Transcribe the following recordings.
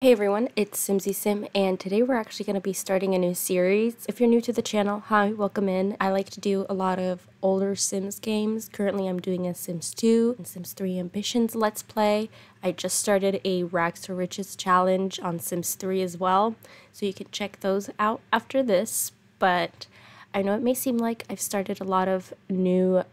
Hey everyone, it's 𝘼𝘼𝙊𝙀, and today we're actually going to be starting a new series. If you're new to the channel, hi, welcome in. I like to do a lot of older Sims games. Currently I'm doing a Sims 2 and Sims 3 Ambitions Let's Play. I just started a Rags to Riches challenge on Sims 3 as well, so you can check those out after this. But I know it may seem like I've started a lot of new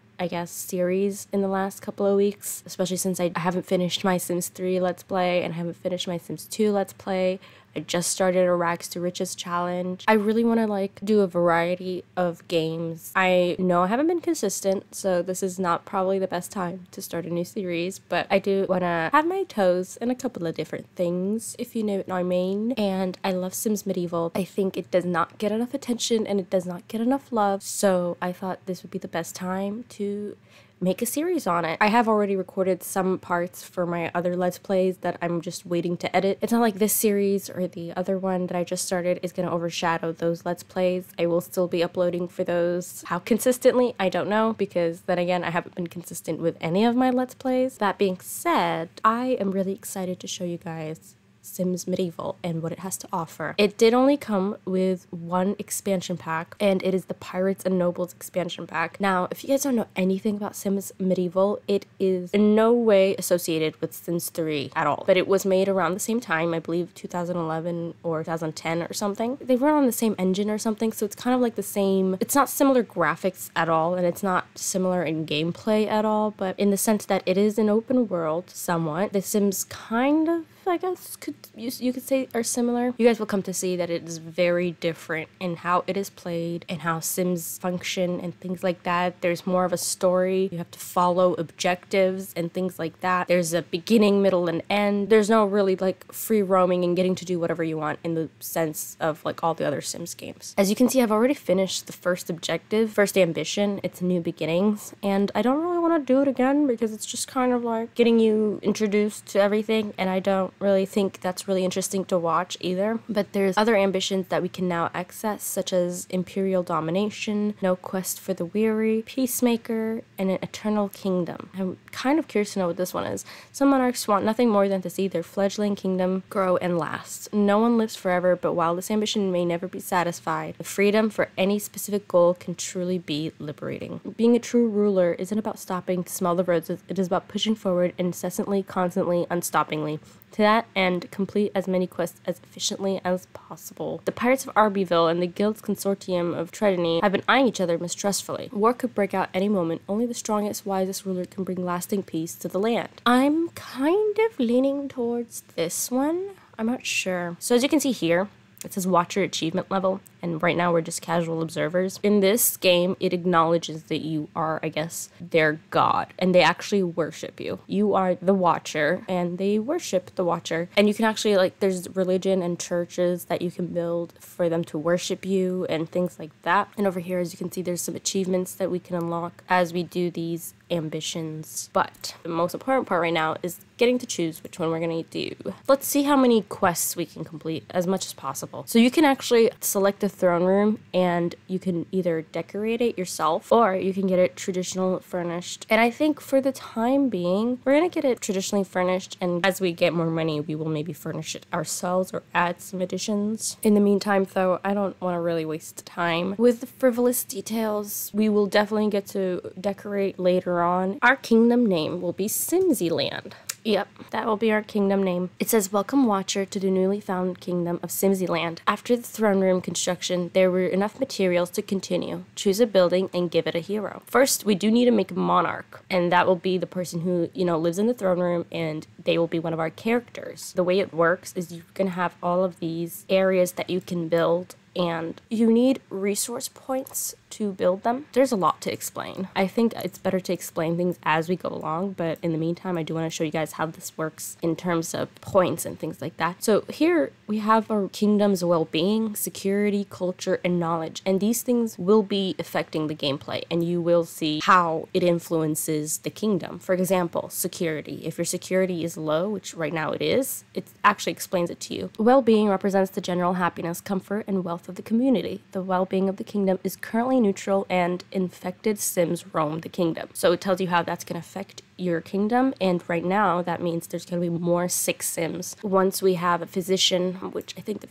series in the last couple of weeks, especially since I haven't finished my Sims 3 Let's Play and I haven't finished my Sims 2 Let's Play. I just started a Rags to Riches challenge. I really want to do a variety of games. I know I haven't been consistent, so this is not probably the best time to start a new series, but I do want to have my toes in a couple of different things, if you know what I mean. And I love Sims Medieval. I think it does not get enough attention and it does not get enough love, so I thought this would be the best time to make a series on it. I have already recorded some parts for my other Let's Plays that I'm just waiting to edit. It's not like this series or the other one that I just started is going to overshadow those Let's Plays. I will still be uploading for those. How consistently, I don't know, because then again, I haven't been consistent with any of my Let's Plays. That being said, I am really excited to show you guys Sims Medieval and what it has to offer. It did only come with one expansion pack, and it is the Pirates and Nobles expansion pack. Now, if you guys don't know anything about Sims Medieval, it is in no way associated with Sims 3 at all, but it was made around the same time, I believe 2011 or 2010 or something. They were on the same engine or something, so it's kind of like the same. It's not similar graphics at all, and it's not similar in gameplay at all, but in the sense that it is an open world somewhat. The Sims kind of, I guess, you could say are similar. You guys will come to see that it is very different in how it is played and how Sims function and things like that. There's more of a story. You have to follow objectives and things like that. There's a beginning, middle, and end. There's no really free roaming and getting to do whatever you want in the sense of all the other Sims games. As you can see, I've already finished the first objective, first ambition. It's New Beginnings, and I don't really want to do it again because it's just kind of getting you introduced to everything, and I don't really think that's really interesting to watch either. But there's other ambitions that we can now access, such as Imperial Domination, No Quest for the Weary, Peacemaker, and an Eternal Kingdom. I'm kind of curious to know what this one is. Some monarchs want nothing more than to see their fledgling kingdom grow and last. No one lives forever, but while this ambition may never be satisfied, the freedom for any specific goal can truly be liberating. Being a true ruler isn't about stopping to smell the roses, it is about pushing forward incessantly, constantly, unstoppingly. To that end, complete as many quests as efficiently as possible. The Pirates of Ʀᴼ𝘼𝙈 and the Guild's consortium of 𝘃ᴛɪ have been eyeing each other mistrustfully. War could break out any moment. Only the strongest, wisest ruler can bring lasting peace to the land. I'm kind of leaning towards this one. I'm not sure. So as you can see here, it says watch your achievement level, and right now we're just casual observers. In this game, it acknowledges that you are, I guess, their god, and they actually worship you. You are the watcher, and they worship the watcher. And you can actually, there's religion and churches that you can build for them to worship you and things like that. And over here, as you can see, there's some achievements that we can unlock as we do these ambitions. But the most important part right now is getting to choose which one we're gonna do. Let's see how many quests we can complete, as much as possible. So you can actually select a throne room and you can either decorate it yourself or you can get it traditional furnished. And I think for the time being, we're gonna get it traditionally furnished, and as we get more money, we will maybe furnish it ourselves or add some additions. In the meantime, though, I don't want to really waste time with the frivolous details. We will definitely get to decorate later on. Our kingdom name will be 𝘼𝘼𝙊𝙀. Yep, that will be our kingdom name. It says, welcome watcher to the newly found kingdom of 𝘼𝘼𝙊. After the throne room construction, there were enough materials to continue. Choose a building and give it a hero. First, we do need to make a monarch, and that will be the person who, lives in the throne room, and they will be one of our characters. The way it works is you're gonna have all of these areas that you can build, and you need resource points to build them. There's a lot to explain. I think it's better to explain things as we go along, but in the meantime, I do want to show you guys how this works in terms of points and things like that. So here we have our kingdom's well-being, security, culture, and knowledge, and these things will be affecting the gameplay, and you will see how it influences the kingdom. For example, security. If your security is low, which right now it is, it actually explains it to you. Well-being represents the general happiness, comfort, and wealth of the community. The well-being of the kingdom is currently neutral, and infected Sims roam the kingdom. So it tells you how that's going to affect your kingdom, and right now that means there's going to be more 6 Sims. Once we have a physician, which I think,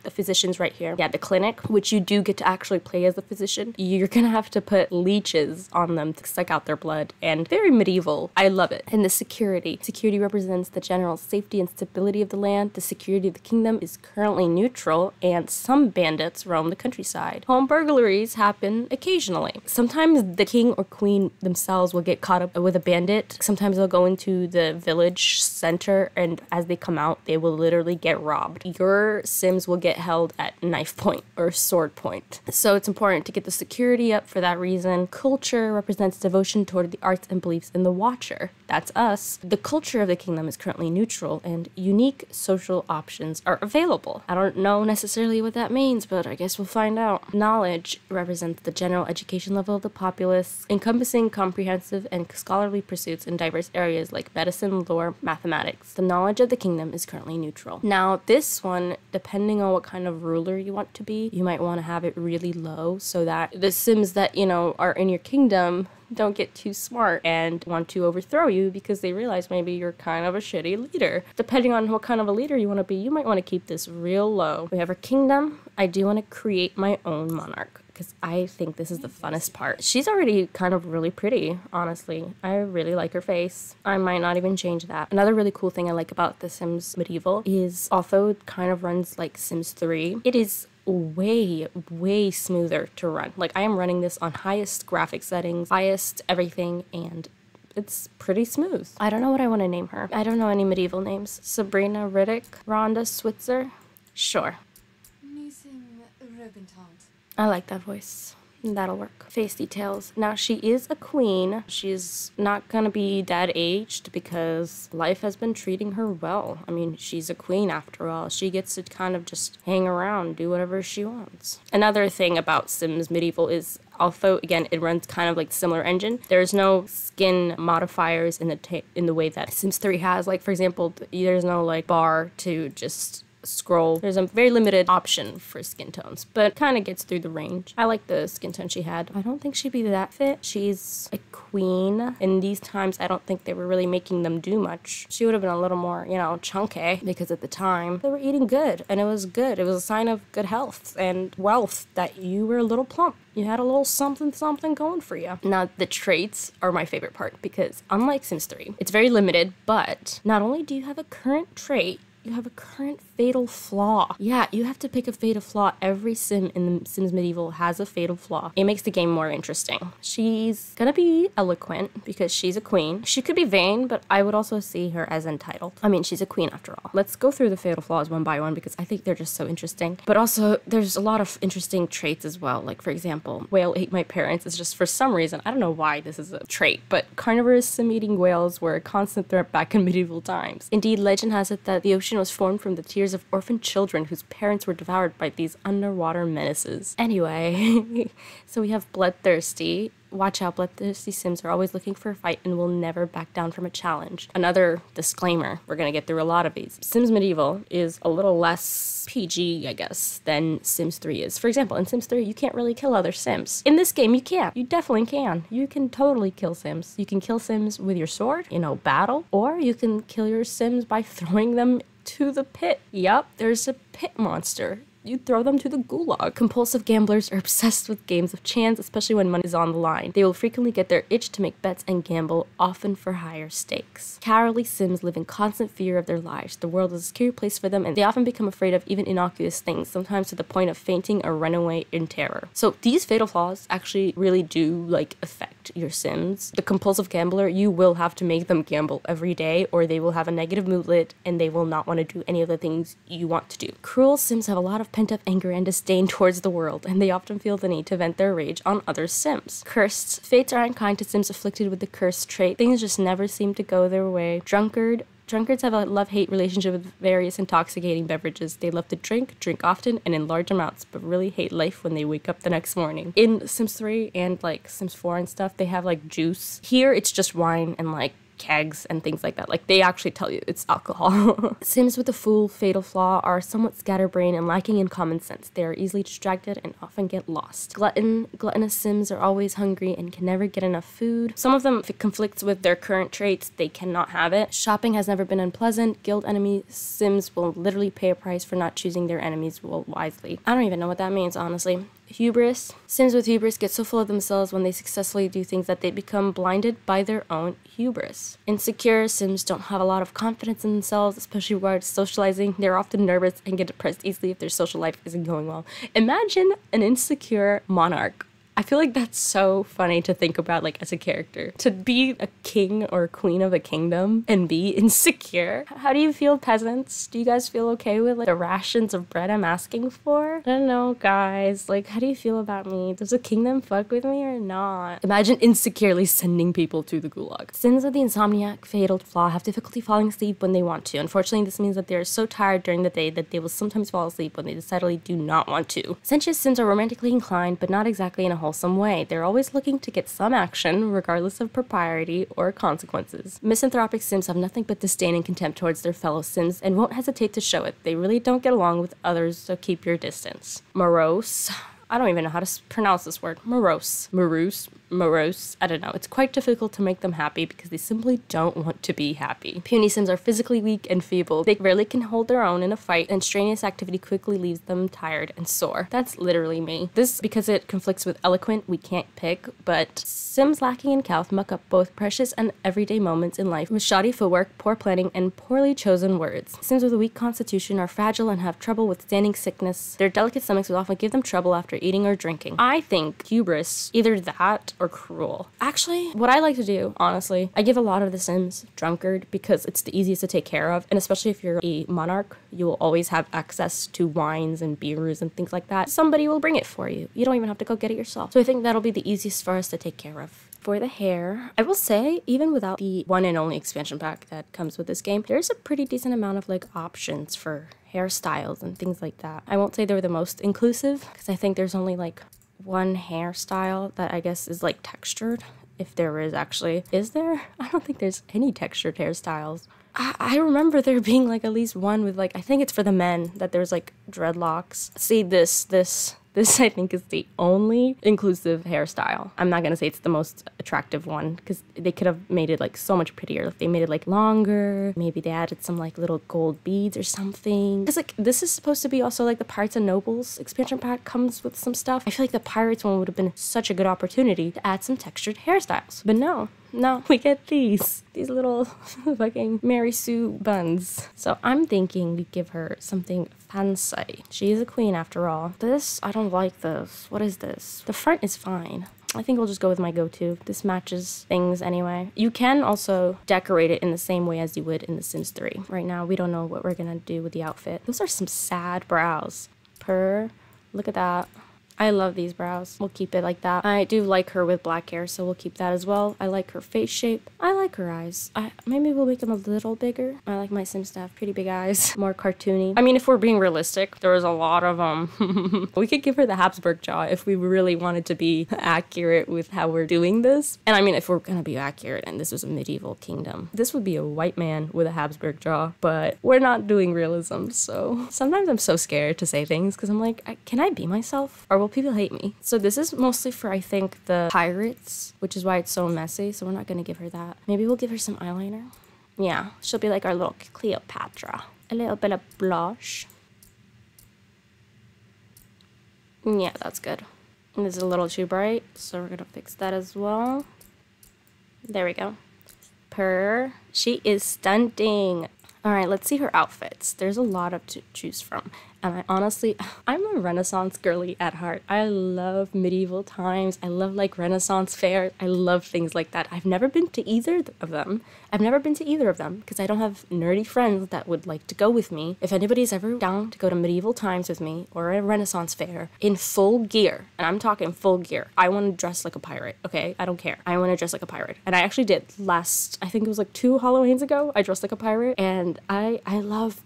the physician's right here. Yeah, the clinic, which you do get to actually play as a physician. You're gonna have to put leeches on them to suck out their blood, and very medieval. I love it. And the security. Security represents the general safety and stability of the land. The security of the kingdom is currently neutral, and some bandits roam the countryside. Home burglaries happen occasionally. Sometimes the king or queen themselves will get caught up with a bandit. Sometimes they'll go into the village center, and as they come out, they will literally get robbed. Your Sims will get held at knife point or sword point. So it's important to get the security up for that reason. Culture represents devotion toward the arts and beliefs in the watcher. That's us. The culture of the kingdom is currently neutral, and unique social options are available. I don't know necessarily what that means, but I guess we'll find out. Knowledge represents the general education level of the populace, encompassing comprehensive and scholarly pursuits in diverse areas like medicine, law, mathematics. The knowledge of the kingdom is currently neutral. Now, this one, depending on what kind of ruler you want to be, you might want to have it really low so that the Sims that, are in your kingdom don't get too smart and want to overthrow you because they realize maybe you're kind of a shitty leader. Depending on what kind of a leader you want to be, you might want to keep this real low. We have our kingdom. I do want to create my own monarch because I think this is the funnest part. She's already kind of really pretty, honestly. I really like her face. I might not even change that. Another really cool thing I like about The Sims Medieval is, although it kind of runs like Sims 3, it is way smoother to run. Like, I am running this on highest graphic settings, highest everything, and it's pretty smooth. I don't know what I want to name her. I don't know any medieval names. Sabrina Riddick, Rhonda Switzer. Sure. I like that voice. That'll work. Face details. Now, she is a queen. She's not gonna be that aged because life has been treating her well. I mean, she's a queen after all. She gets to kind of just hang around, do whatever she wants. Another thing about Sims Medieval is, although again it runs kind of like similar engine, there's no skin modifiers in the way that Sims 3 has. Like, for example, there's no like bar to just scroll. There's a very limited option for skin tones, but kind of gets through the range. I like the skin tone she had. I don't think she'd be that fit. She's a queen. In these times, I don't think they were really making them do much. She would have been a little more, chunky, because at the time they were eating good, and it was good. It was a sign of good health and wealth that you were a little plump. You had a little something going for you. Now, the traits are my favorite part because unlike Sims 3, it's very limited, but not only do you have a current trait, you have a current fatal flaw. Yeah, you have to pick a fatal flaw. Every Sim in The Sims Medieval has a fatal flaw. It makes the game more interesting. She's gonna be eloquent because she's a queen. She could be vain, but I would also see her as entitled. I mean, she's a queen after all. Let's go through the fatal flaws one by one because I think they're just so interesting. But also, there's a lot of interesting traits as well. Like, for example, whale ate my parents is just, for some reason, I don't know why this is a trait, but carnivorous Sim-eating whales were a constant threat back in medieval times. Indeed, legend has it that the ocean was formed from the tears of orphaned children whose parents were devoured by these underwater menaces. Anyway, so we have bloodthirsty. Watch out, bloodthirsty Sims are always looking for a fight and will never back down from a challenge. Another disclaimer, we're gonna get through a lot of these. Sims Medieval is a little less PG, I guess, than Sims 3 is. For example, in Sims 3, you can't really kill other Sims. In this game, you can. You definitely can. You can totally kill Sims. You can kill Sims with your sword, battle, or you can kill your Sims by throwing them to the pit. Yup, there's a pit monster. You throw them to the gulag. Compulsive gamblers are obsessed with games of chance, especially when money is on the line. They will frequently get their itch to make bets and gamble, often for higher stakes. Cowardly Sims live in constant fear of their lives. The world is a scary place for them, and they often become afraid of even innocuous things, sometimes to the point of fainting or run away in terror. So these fatal flaws actually really do, affect your Sims. The compulsive gambler, you will have to make them gamble every day, or they will have a negative moodlet, and they will not want to do any of the things you want to do. Cruel Sims have a lot of pent-up anger and disdain towards the world, and they often feel the need to vent their rage on other Sims. Cursed. Fates are unkind to Sims afflicted with the cursed trait. Things just never seem to go their way. Drunkard. Drunkards have a love-hate relationship with various intoxicating beverages. They love to drink often, and in large amounts, but really hate life when they wake up the next morning. In Sims 3 and Sims 4 and stuff, they have juice. Here, it's just wine and kegs and things like that. Like, they actually tell you it's alcohol. Sims with a full fatal flaw are somewhat scatterbrained and lacking in common sense. They are easily distracted and often get lost. Gluttonous Sims are always hungry and can never get enough food. Some of them, if it conflicts with their current traits, they cannot have it. Shopping has never been unpleasant. Guild enemy Sims will literally pay a price for not choosing their enemies wisely. I don't even know what that means, honestly. Hubris. Sims with hubris get so full of themselves when they successfully do things that they become blinded by their own hubris. Insecure Sims don't have a lot of confidence in themselves, especially regards socializing. They're often nervous and get depressed easily if their social life isn't going well. Imagine an insecure monarch. I feel like that's so funny to think about, like, as a character. To be a king or queen of a kingdom and be insecure. How do you feel, peasants? Do you guys feel okay with, like, the rations of bread I'm asking for? I don't know, guys. Like, how do you feel about me? Does the kingdom fuck with me or not? Imagine insecurely sending people to the gulag. Sims of the insomniac fatal flaw have difficulty falling asleep when they want to. Unfortunately, this means that they are so tired during the day that they will sometimes fall asleep when they decidedly do not want to. Sensuous Sims are romantically inclined, but not exactly in a wholesome way. They're always looking to get some action, regardless of propriety or consequences. Misanthropic Sims have nothing but disdain and contempt towards their fellow Sims and won't hesitate to show it. They really don't get along with others, so keep your distance. Morose. I don't even know how to pronounce this word. Morose. Morose. I don't know. It's quite difficult to make them happy because they simply don't want to be happy. Puny Sims are physically weak and feeble. They rarely can hold their own in a fight, and strenuous activity quickly leaves them tired and sore. That's literally me. This, because it conflicts with eloquent, we can't pick, but Sims lacking in calf muck up both precious and everyday moments in life with shoddy footwork, poor planning, and poorly chosen words. Sims with a weak constitution are fragile and have trouble withstanding sickness. Their delicate stomachs will often give them trouble after eating or drinking. I think hubris, either that or cruel. Actually, what I like to do, honestly, I give a lot of the Sims drunkard because it's the easiest to take care of, and especially if you're a monarch, you will always have access to wines and beers and things like that. Somebody will bring it for you. You don't even have to go get it yourself. So I think that'll be the easiest for us to take care of. For the hair, I will say, even without the one and only expansion pack that comes with this game, there's a pretty decent amount of, like, options for hairstyles and things like that. I won't say they're the most inclusive because I think there's only, like, one hairstyle that I guess is, like, textured, if there is actually. Is there? I don't think there's any textured hairstyles. I remember there being, like, at least one with, like, I think it's for the men, that there's, like, dreadlocks. See, this I think is the only inclusive hairstyle. I'm not gonna say it's the most attractive one because they could have made it, like, so much prettier. If they made it, like, longer, maybe they added some, like, little gold beads or something. Because, like, this is supposed to be also, like, the Pirates and Nobles expansion pack comes with some stuff. I feel like the Pirates one would have been such a good opportunity to add some textured hairstyles. But no, we get these little fucking Mary Sue buns. So I'm thinking we give her something fancy. She is a queen after all. This, I don't like this. What is this? The front is fine. I think we'll just go with my go-to. This matches things anyway. You can also decorate it in the same way as you would in The Sims 3. Right now, we don't know what we're gonna do with the outfit. Those are some sad brows. Look at that. I love these brows. We'll keep it like that. I do like her with black hair, so we'll keep that as well. I like her face shape. I like her eyes. Maybe we'll make them a little bigger. I like my Sims to have pretty big eyes. More cartoony. I mean, if we're being realistic, there was a lot of we could give her the Habsburg jaw if we really wanted to be accurate with how we're doing this. And I mean, if we're gonna be accurate and this was a medieval kingdom, this would be a white man with a Habsburg jaw, but we're not doing realism, so sometimes I'm so scared to say things because I'm like, can I be myself? Or will people hate me? So this is mostly for, I think, the pirates, which is why it's so messy, so we're not gonna give her that. Maybe we'll give her some eyeliner. Yeah, she'll be like our little Cleopatra. A little bit of blush. Yeah, that's good. And this is a little too bright, so we're gonna fix that as well. There we go. She is stunting. All right, let's see her outfits. There's a lot to choose from. And I'm a Renaissance girly at heart. I love medieval times. I love, like, Renaissance fairs. I love things like that. I've never been to either of them because I don't have nerdy friends that would like to go with me. If anybody's ever down to go to medieval times with me or a Renaissance fair in full gear, and I'm talking full gear, I want to dress like a pirate, okay? I don't care. I want to dress like a pirate. And I actually did I think it was like 2 Halloweens ago, I dressed like a pirate, and And I love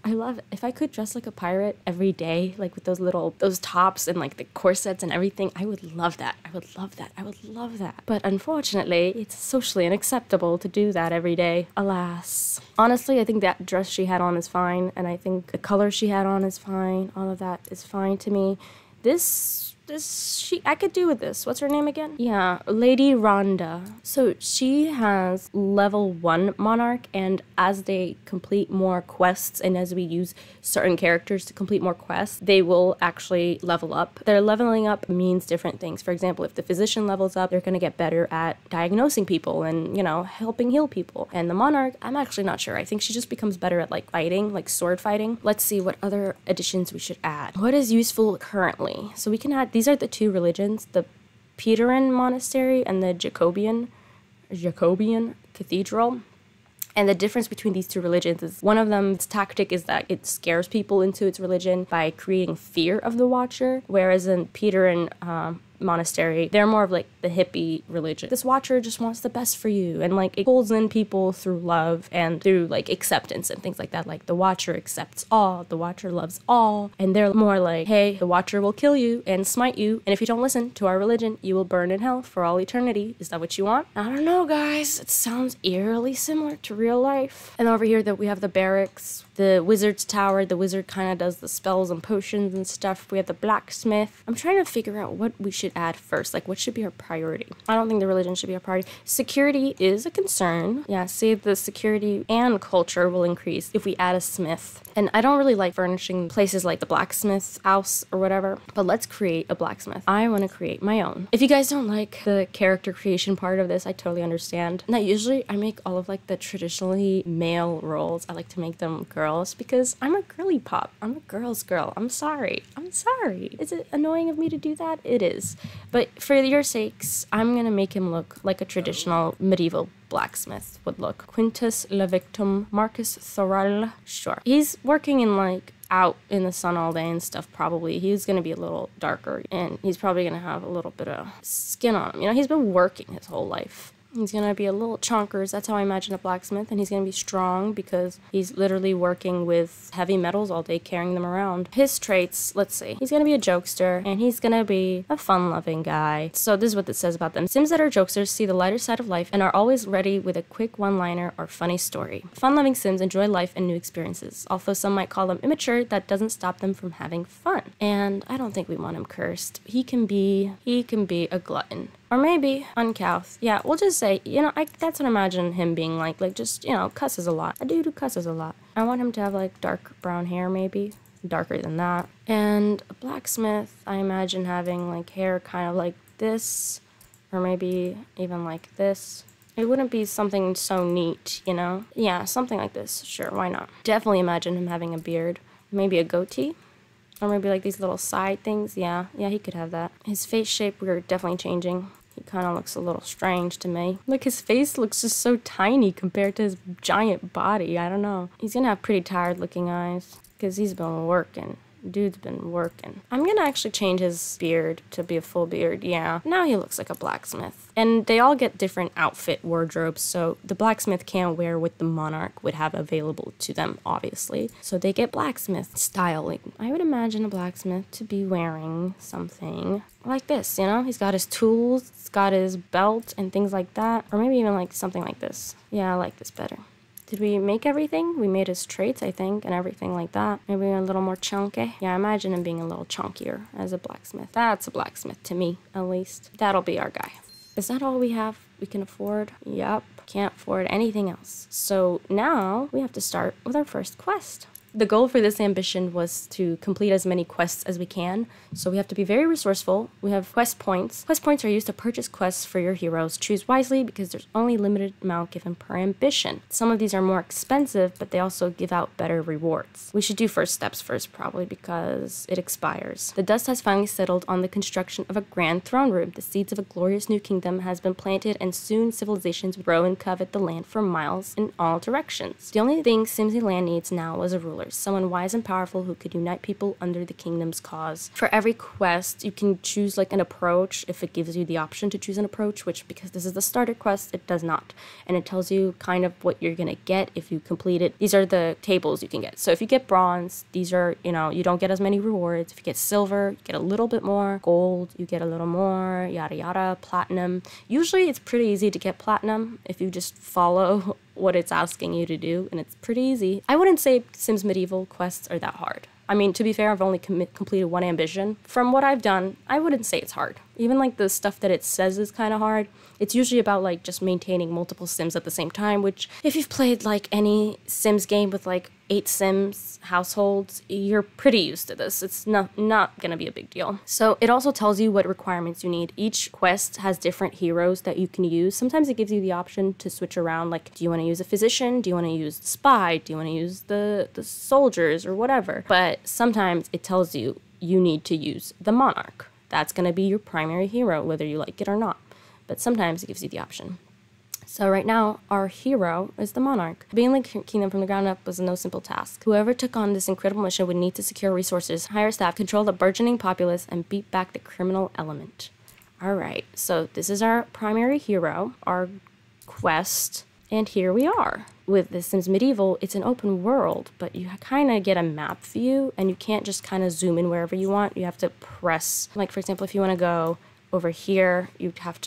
if I could dress like a pirate every day, like with those tops and like the corsets and everything, I would love that. I would love that. I would love that. But unfortunately, it's socially unacceptable to do that every day. Alas. Honestly, I think that dress she had on is fine, and I think the color she had on is fine. All of that is fine to me. I could do with this. What's her name again? Yeah, Lady Rhonda. So she has level 1 Monarch, and as they complete more quests and as we use certain characters to complete more quests, they will actually level up. Their leveling up means different things. For example, if the physician levels up, they're gonna get better at diagnosing people and, you know, helping heal people. And the Monarch, I'm actually not sure. I think she just becomes better at like fighting, like sword fighting. Let's see what other additions we should add. What is useful currently? So we can add, these are the 2 religions, the 𝘼𝘽𝙁 monastery and the ʀᴇᴄᴏ cathedral. And the difference between these 2 religions is one of them, its tactic is that it scares people into its religion by creating fear of the Watcher, whereas in 𝘼𝘽𝙁 monastery, they're more of like the hippie religion. This Watcher just wants the best for you, and like it pulls in people through love and through like acceptance and things like that. Like the Watcher accepts all, the Watcher loves all, and they're more like, hey, the Watcher will kill you and smite you, and if you don't listen to our religion, you will burn in hell for all eternity. Is that what you want? I don't know, guys. It sounds eerily similar to real life. And over here that we have the barracks, the wizard's tower. The wizard kind of does the spells and potions and stuff. We have the blacksmith. I'm trying to figure out what we should add first. Like, what should be our priority? I don't think the religion should be our priority. Security is a concern. Yeah, see, the security and culture will increase if we add a smith. And I don't really like furnishing places like the blacksmith's house or whatever, but let's create a blacksmith. I want to create my own. If you guys don't like the character creation part of this, I totally understand. Now, usually I make all of like the traditionally male roles. I like to make them girls because I'm a girly pop. I'm a girl's girl. I'm sorry. I'm sorry. Is it annoying of me to do that? It is. But for your sakes, I'm gonna make him look like a traditional medieval blacksmith would look. Quintus Levictum Marcus Thorel. Sure. He's working in like out in the sun all day and stuff. Probably he's gonna be a little darker, and he's probably gonna have a little bit of skin on him. You know, he's been working his whole life. He's gonna be a little chonkers. That's how I imagine a blacksmith. And he's gonna be strong because he's literally working with heavy metals all day, carrying them around. His traits, let's see. He's gonna be a jokester, and he's gonna be a fun-loving guy. So this is what it says about them. Sims that are jokesters see the lighter side of life and are always ready with a quick one-liner or funny story. Fun-loving Sims enjoy life and new experiences. Although some might call them immature, that doesn't stop them from having fun. And I don't think we want him cursed. He can be a glutton. Or maybe uncouth. Yeah, we'll just say, you know, that's what I imagine him being like just, you know, cusses a lot. A dude who cusses a lot. I want him to have like dark brown hair, maybe. Darker than that. And a blacksmith, I imagine having like hair kind of like this, or maybe even like this. It wouldn't be something so neat, you know? Yeah, something like this. Sure, why not? Definitely imagine him having a beard. Maybe a goatee. Or maybe like these little side things. Yeah, he could have that. His face shape, we're definitely changing. He kind of looks a little strange to me. Like, his face looks just so tiny compared to his giant body. I don't know. He's gonna have pretty tired looking eyes because he's been working. Dude's been working. I'm gonna actually change his beard to be a full beard. Yeah, now he looks like a blacksmith. And they all get different outfit wardrobes, so the blacksmith can't wear what the monarch would have available to them, obviously. So they get blacksmith styling. I would imagine a blacksmith to be wearing something like this, you know? He's got his tools, he's got his belt and things like that. Or maybe even like something like this. Yeah, I like this better. Did we make everything? We made his traits, I think, and everything like that. Maybe a little more chunky. Yeah, I imagine him being a little chunkier as a blacksmith. That's a blacksmith to me, at least. That'll be our guy. Is that all we have we can afford? Yep. Can't afford anything else. So now we have to start with our first quest. The goal for this ambition was to complete as many quests as we can, so we have to be very resourceful. We have quest points. Quest points are used to purchase quests for your heroes. Choose wisely because there's only limited amount given per ambition. Some of these are more expensive, but they also give out better rewards. We should do first steps first, probably, because it expires. The dust has finally settled on the construction of a grand throne room. The seeds of a glorious new kingdom has been planted, and soon civilizations will grow and covet the land for miles in all directions. The only thing Țimzi land needs now is a ruler. rulers, someone wise and powerful who could unite people under the kingdom's cause. For every quest, you can choose like an approach if it gives you the option to choose an approach, which because this is the starter quest, it does not. And it tells you kind of what you're gonna get if you complete it. These are the tables you can get. So if you get bronze, these are, you know, you don't get as many rewards. If you get silver, you get a little bit more. Gold, you get a little more, yada yada. Platinum. Usually it's pretty easy to get platinum if you just follow what it's asking you to do, and it's pretty easy. I wouldn't say Sims Medieval quests are that hard. I mean, to be fair, I've only completed one ambition. From what I've done, I wouldn't say it's hard. Even like the stuff that it says is kind of hard, it's usually about like just maintaining multiple Sims at the same time, which if you've played like any Sims game with like 8 Sims households, you're pretty used to this. It's not gonna be a big deal. So it also tells you what requirements you need. Each quest has different heroes that you can use. Sometimes it gives you the option to switch around, like, do you want to use a physician? Do you want to use the spy? Do you want to use the soldiers or whatever? But sometimes it tells you you need to use the monarch. That's gonna be your primary hero, whether you like it or not. But sometimes it gives you the option. So right now, our hero is the monarch. Being the kingdom from the ground up was no simple task. Whoever took on this incredible mission would need to secure resources, hire staff, control the burgeoning populace, and beat back the criminal element. All right, so this is our primary hero, our quest, and here we are. With The Sims Medieval, it's an open world, but you kind of get a map view, and you can't just kind of zoom in wherever you want. You have to press, like for example, if you want to go over here, you would have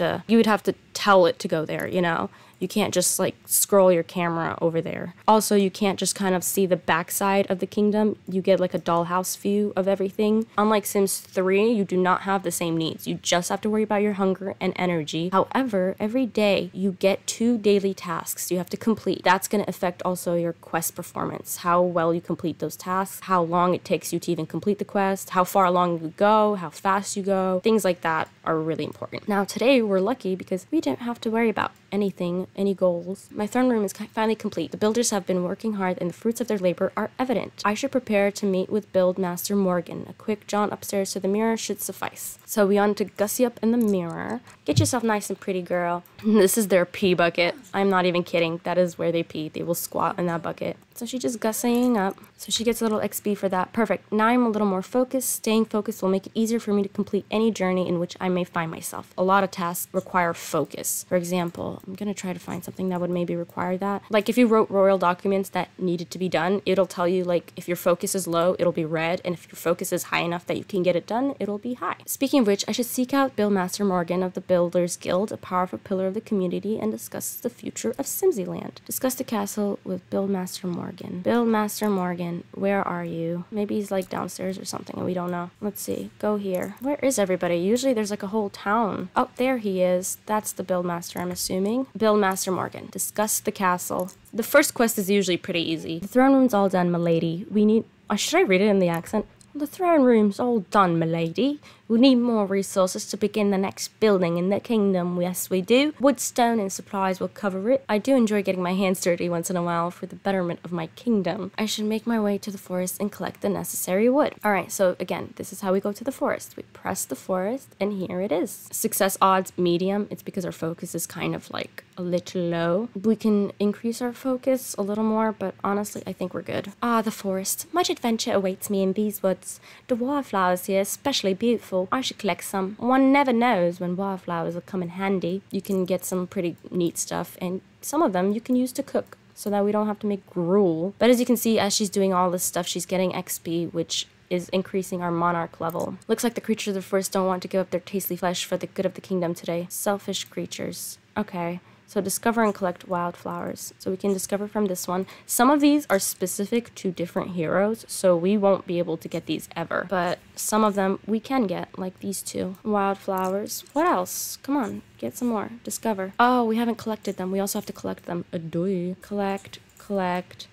to tell it to go there, you know? You can't just like scroll your camera over there. Also, you can't just kind of see the backside of the kingdom. You get like a dollhouse view of everything. Unlike Sims 3, you do not have the same needs. You just have to worry about your hunger and energy. However, every day you get 2 daily tasks you have to complete. That's going to affect also your quest performance, how well you complete those tasks, how long it takes you to even complete the quest, how far along you go, how fast you go. Things like that are really important. Now today we're lucky because we didn't have to worry about anything, any goals. My throne room is finally complete. The builders have been working hard and the fruits of their labor are evident. I should prepare to meet with Build Master Morgan. A quick jaunt upstairs to the mirror should suffice. So we on to gussy up in the mirror. Get yourself nice and pretty, girl. This is their pee bucket. I'm not even kidding. That is where they pee. They will squat in that bucket. So she's just gussying up. So she gets a little XP for that. Perfect. Now I'm a little more focused. Staying focused will make it easier for me to complete any journey in which I may find myself. A lot of tasks require focus. For example, I'm going to try to find something that would maybe require that. Like if you wrote royal documents that needed to be done, it'll tell you like if your focus is low, it'll be red. And if your focus is high enough that you can get it done, it'll be high. Speaking of which, I should seek out Build Master Morgan of the Builders Guild, a powerful pillar of the community, and discuss the future of Simsyland. Discuss the castle with Build Master Morgan. Build Master Morgan, where are you? Maybe he's like downstairs or something and we don't know. Let's see. Go here. Where is everybody? Usually there's like a whole town. Oh, there he is. That's the Build Master, I'm assuming. Build Master Morgan. Discuss the castle. The first quest is usually pretty easy. The throne room's all done, milady. We need... should I read it in the accent? The throne room's all done, milady. We need more resources to begin the next building in the kingdom. Yes, we do. Wood, stone, and supplies will cover it. I do enjoy getting my hands dirty once in a while for the betterment of my kingdom. I should make my way to the forest and collect the necessary wood. Alright, so again, this is how we go to the forest. We press the forest, and here it is. Success odds, medium. It's because our focus is kind of like a little low. We can increase our focus a little more, but honestly, I think we're good. Ah, the forest. Much adventure awaits me in these woods. The wildflowers here are especially beautiful. I should collect some. One never knows when wildflowers will come in handy. You can get some pretty neat stuff, and some of them you can use to cook so that we don't have to make gruel. But as you can see, as she's doing all this stuff, she's getting XP, which is increasing our monarch level. Looks like the creatures of the forest don't want to give up their tasty flesh for the good of the kingdom today. Selfish creatures. Okay. So discover and collect wildflowers. So we can discover from this one. Some of these are specific to different heroes, so we won't be able to get these ever. But some of them we can get, like these 2. Wildflowers. What else? Come on, get some more. Discover. Oh, we haven't collected them. We also have to collect them. Adoy. Collect, collect,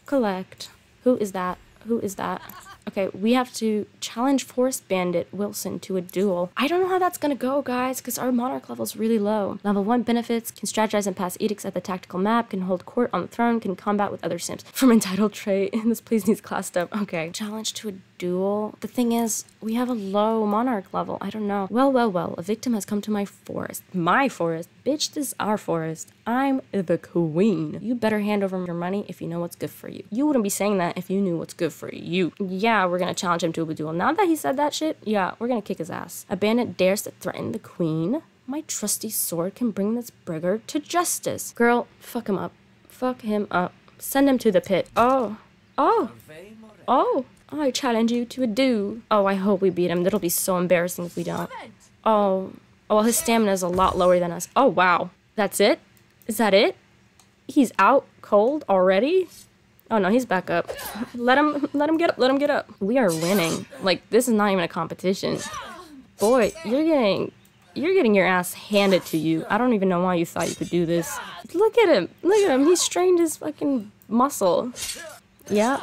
collect. Who is that? Who is that? Okay, we have to challenge Forest Bandit Wilson to a duel. I don't know how that's gonna go, guys, because our monarch level is really low. Level 1 benefits, can strategize and pass edicts at the tactical map, can hold court on the throne, can combat with other sims. From entitled trait, this place needs classed up. Okay, challenge to a duel. The thing is, we have a low monarch level. I don't know. Well, a victim has come to my forest. My forest? Bitch, this is our forest. I'm the queen. You better hand over your money if you know what's good for you. You wouldn't be saying that if you knew what's good for you. Yeah, we're gonna challenge him to a duel. Now that he said that shit, yeah, we're gonna kick his ass. A bandit dares to threaten the queen. My trusty sword can bring this brigand to justice. Girl, fuck him up. Fuck him up. Send him to the pit. Oh, I challenge you to a duel. Oh, I hope we beat him. That'll be so embarrassing if we don't. Oh, well, his stamina is a lot lower than us. Oh, wow. That's it? Is that it? He's out cold already? Oh, no, he's back up. Let him get up. We are winning. Like, this is not even a competition. Boy, you're getting your ass handed to you. I don't even know why you thought you could do this. Look at him. He strained his fucking muscle. Yeah.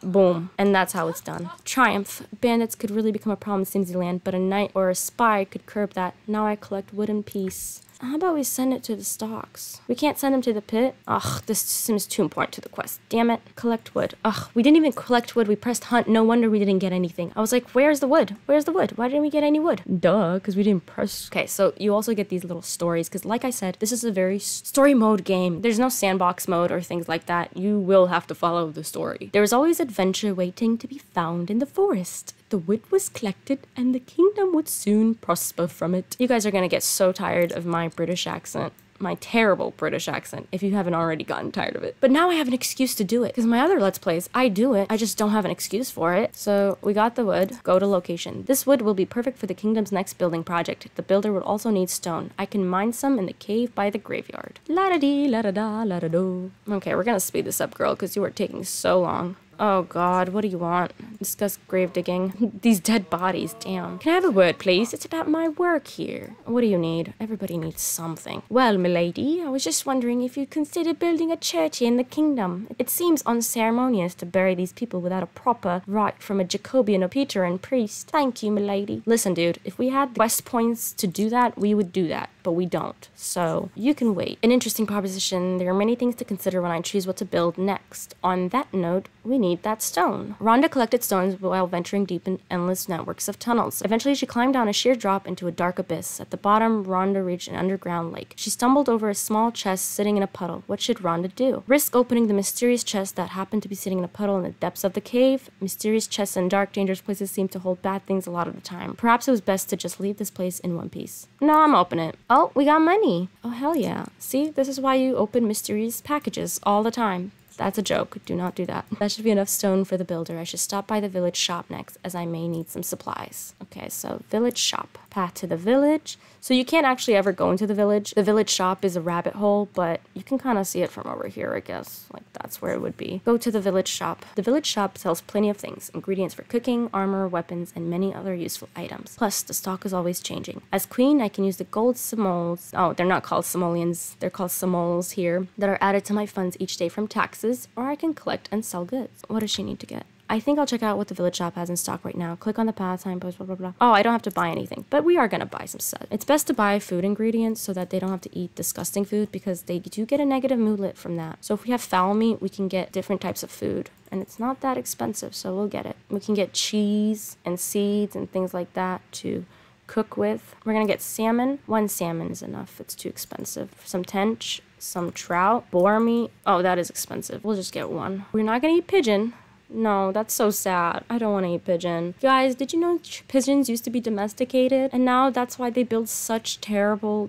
Boom. And that's how it's done. Triumph. Bandits could really become a problem in Sim Land, but a knight or a spy could curb that. Now I collect wood in peace. How about we send it to the stocks? We can't send him to the pit? Ugh, this seems too important to the quest. Damn it. Collect wood. Ugh, we didn't even collect wood. We pressed hunt. No wonder we didn't get anything. I was like, where's the wood? Where's the wood? Why didn't we get any wood? Duh, because we didn't press. Okay, so you also get these little stories, because like I said, this is a very story mode game. There's no sandbox mode or things like that. You will have to follow the story. There is always adventure waiting to be found in the forest. The wood was collected, and the kingdom would soon prosper from it. You guys are gonna get so tired of my British accent. My terrible British accent, if you haven't already gotten tired of it. But now I have an excuse to do it, because my other Let's Plays, I do it. I just don't have an excuse for it. So we got the wood. Go to location. This wood will be perfect for the kingdom's next building project. The builder would also need stone. I can mine some in the cave by the graveyard. La-da-dee, la-da-da, la-da-do. Okay, we're gonna speed this up, girl, because you are taking so long. Oh god, what do you want? Discuss grave digging. These dead bodies, damn. Can I have a word, please? It's about my work here. What do you need? Everybody needs something. Well, milady, I was just wondering if you'd consider building a church in the kingdom. It seems unceremonious to bury these people without a proper rite from a Jacobean or Peteran priest. Thank you, milady. Listen, dude, if we had the West points to do that, we would do that. But we don't. So, you can wait. An interesting proposition. There are many things to consider when I choose what to build next. On that note, we need that stone. Rhonda collected stones while venturing deep in endless networks of tunnels. Eventually, she climbed down a sheer drop into a dark abyss. At the bottom, Rhonda reached an underground lake. She stumbled over a small chest sitting in a puddle. What should Rhonda do? Risk opening the mysterious chest that happened to be sitting in a puddle in the depths of the cave? Mysterious chests and dark, dangerous places seem to hold bad things a lot of the time. Perhaps it was best to just leave this place in one piece. No, I'm opening it. Oh, we got money. Oh, hell yeah. See, this is why you open mysterious packages all the time. That's a joke. Do not do that. That should be enough stone for the builder. I should stop by the village shop next, as I may need some supplies. Okay, so village shop. Path to the village. So you can't actually ever go into the village. The village shop is a rabbit hole, but you can kind of see it from over here, I guess. Like, that's where it would be. Go to the village shop. The village shop sells plenty of things. Ingredients for cooking, armor, weapons, and many other useful items. Plus, the stock is always changing. As queen, I can use the gold simoles. Oh, they're not called simoleons. They're called simoles here. That are added to my funds each day from taxes, or I can collect and sell goods. What does she need to get? I think I'll check out what the village shop has in stock right now. Click on the path, signpost, blah, blah, blah. Oh, I don't have to buy anything, but we are gonna buy some stuff. It's best to buy food ingredients so that they don't have to eat disgusting food, because they do get a negative moodlet from that. So if we have foul meat, we can get different types of food, and it's not that expensive, so we'll get it. We can get cheese and seeds and things like that to cook with. We're gonna get salmon. One salmon is enough. It's too expensive. Some tench, some trout, boar meat. Oh, that is expensive. We'll just get one. We're not gonna eat pigeon. No, that's so sad. I don't want to eat pigeon. Guys, did you know pigeons used to be domesticated? And now that's why they build such terrible...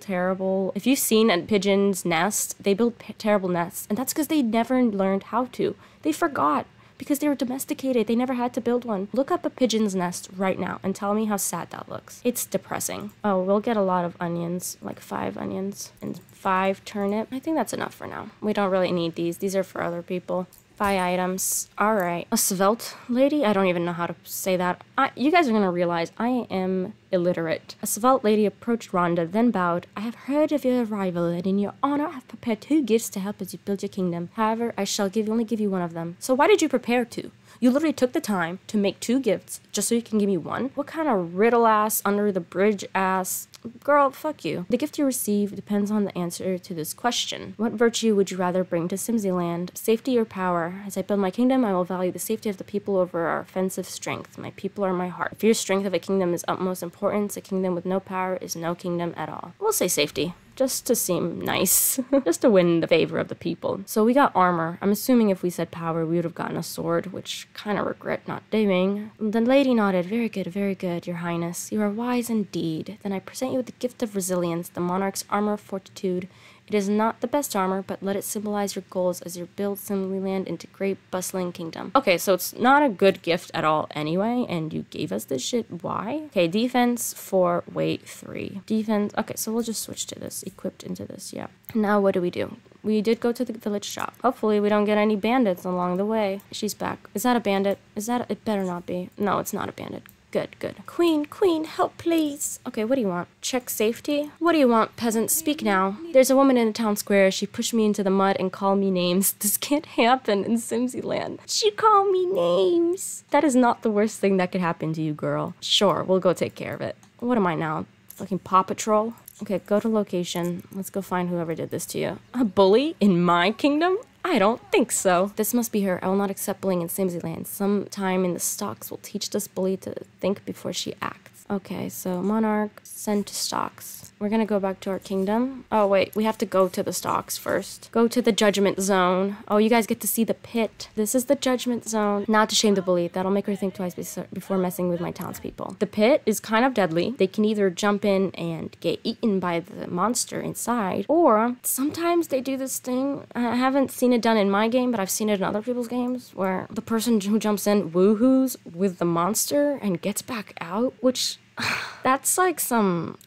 If you've seen a pigeon's nest, they build terrible nests. And that's because they never learned how to. They forgot. Because they were domesticated. They never had to build one. Look up a pigeon's nest right now and tell me how sad that looks. It's depressing. Oh, we'll get a lot of onions. Like 5 onions and 5 turnip. I think that's enough for now. We don't really need these. These are for other people. 5 items. Alright. A svelte lady? I don't even know how to say that. You guys are gonna realize I am illiterate. A svelte lady approached Rhonda, then bowed. I have heard of your arrival, and in your honor I have prepared 2 gifts to help as you build your kingdom. However, I shall only give you one of them. So why did you prepare 2? You literally took the time to make 2 gifts just so you can give me 1? What kind of riddle-ass, under-the-bridge-ass... Girl, fuck you. The gift you receive depends on the answer to this question. What virtue would you rather bring to 𝘼𝘼𝙈? Safety or power? As I build my kingdom, I will value the safety of the people over our offensive strength. My people are my heart. If your strength of a kingdom is utmost importance, a kingdom with no power is no kingdom at all. We'll say safety. Just to seem nice. Just to win the favor of the people. So we got armor. I'm assuming if we said power, we would have gotten a sword, which kind of regret not doing. The lady nodded. Very good, your highness. You are wise indeed. Then I present you with the gift of resilience, the monarch's armor of fortitude. It is not the best armor, but let it symbolize your goals as you build 𝘼𝘼𝙈 into great bustling kingdom. Okay, so it's not a good gift at all anyway, and you gave us this shit. Why? Okay, defense for weight 3. Defense. Okay, so we'll just switch to this. Equipped into this, yeah. Now what do? We did go to the village shop. Hopefully we don't get any bandits along the way. She's back. Is that a bandit? It better not be. No, it's not a bandit. Good. Queen, help please. Okay, what do you want? Check safety? What do you want, peasant? Speak now. There's a woman in the town square. She pushed me into the mud and called me names. This can't happen in 𝘼𝘼𝙈. She called me names. That is not the worst thing that could happen to you, girl. Sure, we'll go take care of it. What am I now? Fucking Paw Patrol? Okay, go to location. Let's go find whoever did this to you. A bully in my kingdom? I don't think so. This must be her. I will not accept bullying in 𝘼𝘼𝙈. Sometime in the stocks will teach this bully to think before she acts. Okay, so Monarch, send to stocks. We're gonna go back to our kingdom. Oh wait, we have to go to the stocks first. Go to the judgment zone. Oh, you guys get to see the pit. This is the judgment zone. Not to shame the bully. That'll make her think twice before messing with my townspeople. The pit is kind of deadly. They can either jump in and get eaten by the monster inside, or sometimes they do this thing. I haven't seen it done in my game, but I've seen it in other people's games, where the person who jumps in woohoos with the monster and gets back out, which... That's like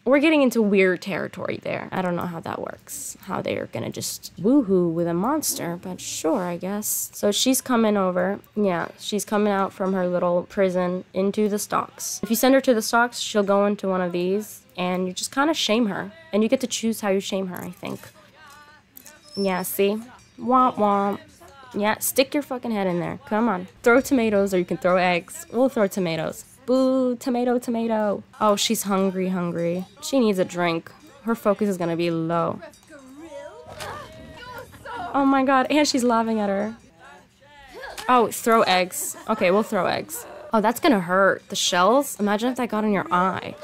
we're getting into weird territory there. I don't know how that works. How they are gonna just woohoo with a monster, but sure, I guess. So she's coming over. Yeah, she's coming out from her little prison into the stocks. If you send her to the stocks, she'll go into one of these, and you just kind of shame her. And you get to choose how you shame her, I think. Yeah, see? Womp womp. Yeah, stick your fucking head in there. Come on. Throw tomatoes, or you can throw eggs. We'll throw tomatoes. Boo, tomato. Oh, she's hungry. She needs a drink. Her focus is gonna be low. Oh my god, and she's laughing at her. Oh, throw eggs. Okay, we'll throw eggs. Oh, that's gonna hurt. The shells? Imagine if that got in your eye.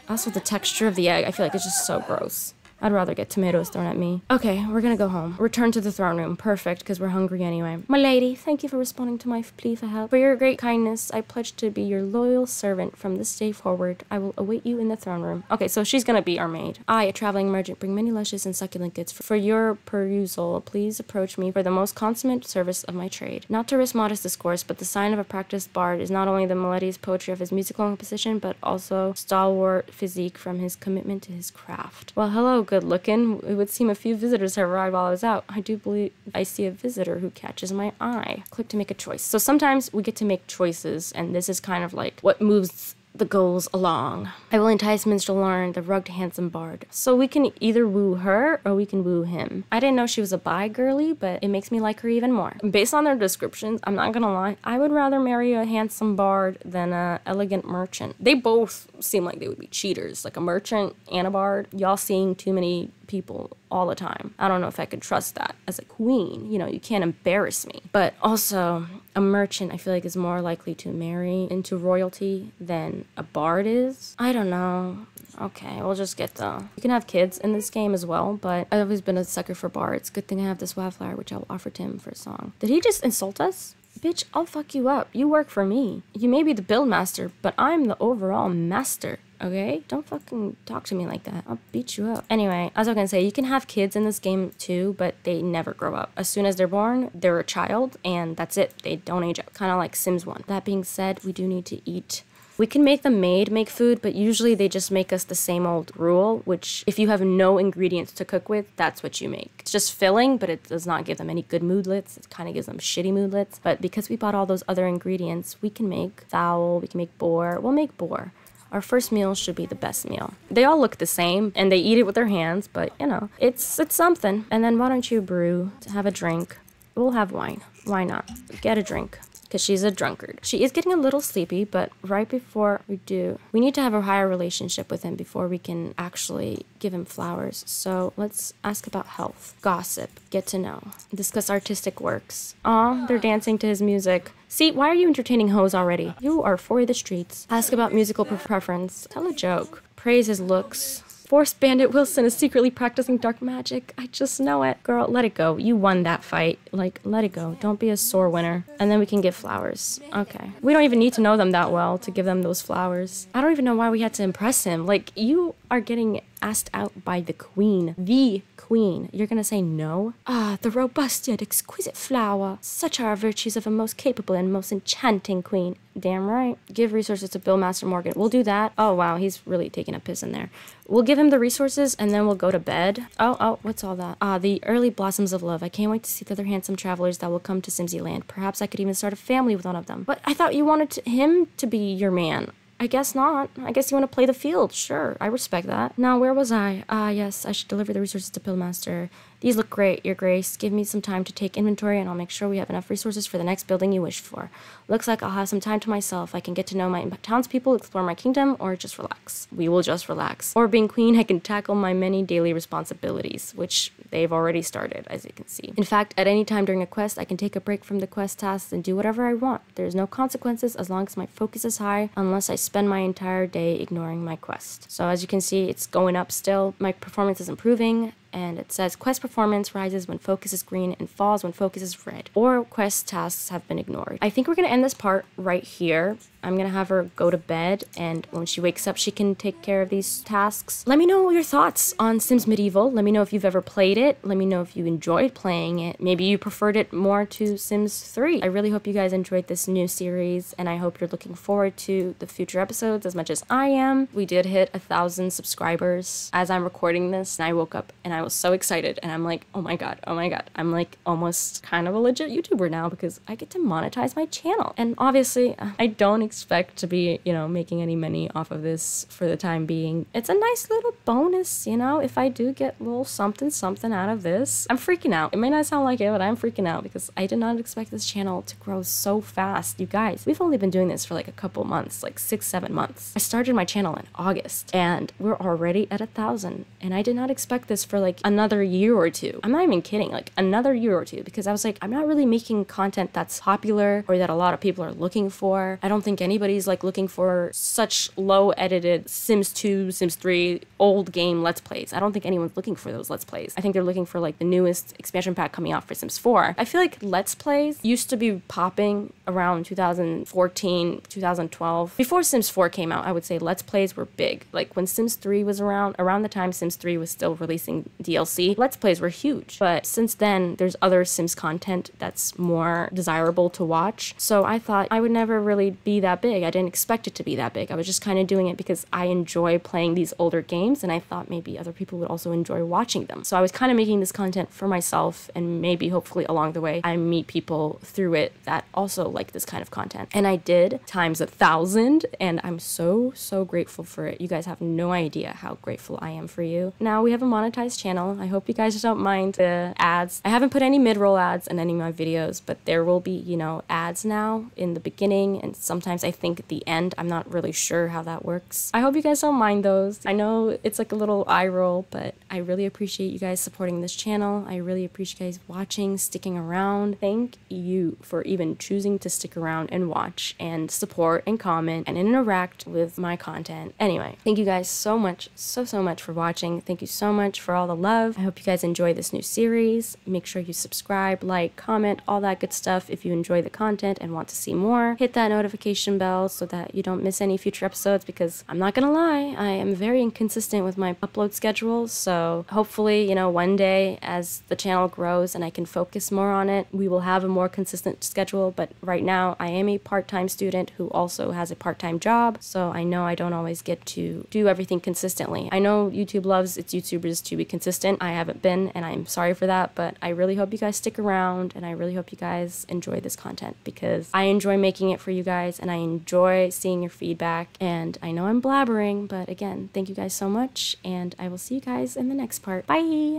Also, the texture of the egg, I feel like it's just so gross. I'd rather get tomatoes thrown at me. Okay, we're gonna go home. Return to the throne room. Perfect, because we're hungry anyway. My lady, thank you for responding to my plea for help. For your great kindness, I pledge to be your loyal servant from this day forward. I will await you in the throne room. Okay, so she's gonna be our maid. I, a traveling merchant, bring many luscious and succulent goods for your perusal. Please approach me for the most consummate service of my trade. Not to risk modest discourse, but the sign of a practiced bard is not only the melodious poetry of his musical composition, but also stalwart physique from his commitment to his craft. Well, hello, good looking. It would seem a few visitors have arrived while I was out. I do believe I see a visitor who catches my eye. Click to make a choice. So sometimes we get to make choices, and this is kind of like what moves the goals along. I will entice minstrel Lauren, the rugged handsome bard. So we can either woo her or we can woo him. I didn't know she was a bi girly, but it makes me like her even more. Based on their descriptions, I'm not gonna lie, I would rather marry a handsome bard than a elegant merchant. They both seem like they would be cheaters, like a merchant and a bard. Y'all seeing too many people all the time. I don't know if I could trust that as a queen. You know, you can't embarrass me. But also, a merchant I feel like is more likely to marry into royalty than a bard is. I don't know. Okay, we'll just get the... You can have kids in this game as well, but I've always been a sucker for bards. Good thing I have this wildflower, which I will offer to him for a song. Did he just insult us? Bitch, I'll fuck you up. You work for me. You may be the build master, but I'm the overall master. Okay? Don't fucking talk to me like that. I'll beat you up. Anyway, as I was gonna say, you can have kids in this game too, but they never grow up. As soon as they're born, they're a child, and that's it. They don't age up. Kind of like Sims 1. That being said, we do need to eat. We can make the maid make food, but usually they just make us the same old rule, which if you have no ingredients to cook with, that's what you make. It's just filling, but it does not give them any good moodlets. It kind of gives them shitty moodlets. But because we bought all those other ingredients, we can make fowl, we can make boar. We'll make boar. Our first meal should be the best meal. They all look the same and they eat it with their hands, but you know, it's something. And then why don't you brew to have a drink? We'll have wine. Why not? Get a drink. Because she's a drunkard. She is getting a little sleepy, but right before we do, we need to have a higher relationship with him before we can actually give him flowers. So let's ask about health, gossip, get to know, discuss artistic works. Aw, they're dancing to his music. See, why are you entertaining hoes already? You are for the streets. Ask about musical preference. Tell a joke. Praise his looks. Forced Bandit Wilson is secretly practicing dark magic. I just know it. Girl, let it go. You won that fight. Like, let it go. Don't be a sore winner. And then we can give flowers. Okay. We don't even need to know them that well to give them those flowers. I don't even know why we had to impress him. Like, you are getting asked out by the queen. The queen. You're gonna say no? Ah, the robust yet exquisite flower. Such are our virtues of a most capable and most enchanting queen. Damn right. Give resources to Bill Master Morgan. We'll do that. Oh, wow. He's really taking a piss in there. We'll give him the resources and then we'll go to bed. Oh, what's all that? Ah, the early blossoms of love. I can't wait to see the other handsome travelers that will come to 촘귳land. Perhaps I could even start a family with one of them. But I thought you wanted him to be your man. I guess not. I guess you want to play the field. Sure, I respect that. Now, where was I? Ah, yes, I should deliver the resources to Pillmaster. These look great, Your Grace. Give me some time to take inventory and I'll make sure we have enough resources for the next building you wish for. Looks like I'll have some time to myself. I can get to know my townspeople, explore my kingdom, or just relax. We will just relax. Or being queen, I can tackle my many daily responsibilities, which they've already started, as you can see. In fact, at any time during a quest, I can take a break from the quest tasks and do whatever I want. There's no consequences as long as my focus is high, unless I spend my entire day ignoring my quest. So as you can see, it's going up still. My performance is improving. And it says quest performance rises when focus is green and falls when focus is red, or quest tasks have been ignored. I think we're gonna end this part right here. I'm gonna have her go to bed, and when she wakes up, she can take care of these tasks. Let me know your thoughts on Sims Medieval. Let me know if you've ever played it. Let me know if you enjoyed playing it. Maybe you preferred it more to Sims 3. I really hope you guys enjoyed this new series, and I hope you're looking forward to the future episodes as much as I am. We did hit 1,000 subscribers as I'm recording this, and I woke up and I was so excited, and I'm like, oh my god. I'm like almost kind of a legit YouTuber now because I get to monetize my channel. And obviously, I don't expect to be, you know, making any money off of this for the time being. It's a nice little bonus, you know, if I do get a little something out of this. I'm freaking out. It may not sound like it, but I'm freaking out because I did not expect this channel to grow so fast. You guys, we've only been doing this for like a couple months, like 6-7 months. I started my channel in August and we're already at 1,000, and I did not expect this for like another year or two. I'm not even kidding, like another year or two, because I was like, I'm not really making content that's popular or that a lot of people are looking for. I don't think anybody's like looking for such low edited Sims 2, Sims 3, old game Let's Plays. I don't think anyone's looking for those Let's Plays. I think they're looking for like the newest expansion pack coming out for Sims 4. I feel like Let's Plays used to be popping around 2014, 2012. Before Sims 4 came out, I would say Let's Plays were big. Like when Sims 3 was around the time Sims 3 was still releasing DLC, Let's Plays were huge. But since then, there's other Sims content that's more desirable to watch. So I thought I would never really be that big. I didn't expect it to be that big. I was just kind of doing it because I enjoy playing these older games, and I thought maybe other people would also enjoy watching them. So I was kind of making this content for myself, and maybe hopefully along the way I meet people through it that also like this kind of content. And I did times 1,000, and I'm so grateful for it. You guys have no idea how grateful I am for you. Now we have a monetized channel. I hope you guys don't mind the ads. I haven't put any mid-roll ads in any of my videos, but there will be, you know, ads now in the beginning and sometimes I think at the end. I'm not really sure how that works. I hope you guys don't mind those. I know it's like a little eye roll, but I really appreciate you guys supporting this channel. I really appreciate you guys watching, sticking around. Thank you for even choosing to stick around and watch and support and comment and interact with my content. Anyway, thank you guys so much, so much for watching. Thank you so much for all the love. I hope you guys enjoy this new series. Make sure you subscribe, like, comment, all that good stuff if you enjoy the content and want to see more. Hit that notification bell so that you don't miss any future episodes, because I'm not gonna lie, I am very inconsistent with my upload schedule. So hopefully, you know, one day as the channel grows and I can focus more on it, we will have a more consistent schedule. But right now I am a part-time student who also has a part-time job, so I know I don't always get to do everything consistently. I know YouTube loves its YouTubers to be consistent. I haven't been, and I'm sorry for that, but I really hope you guys stick around, and I really hope you guys enjoy this content because I enjoy making it for you guys, and I enjoy seeing your feedback, and I know I'm blabbering, but again, thank you guys so much, and I will see you guys in the next part. Bye!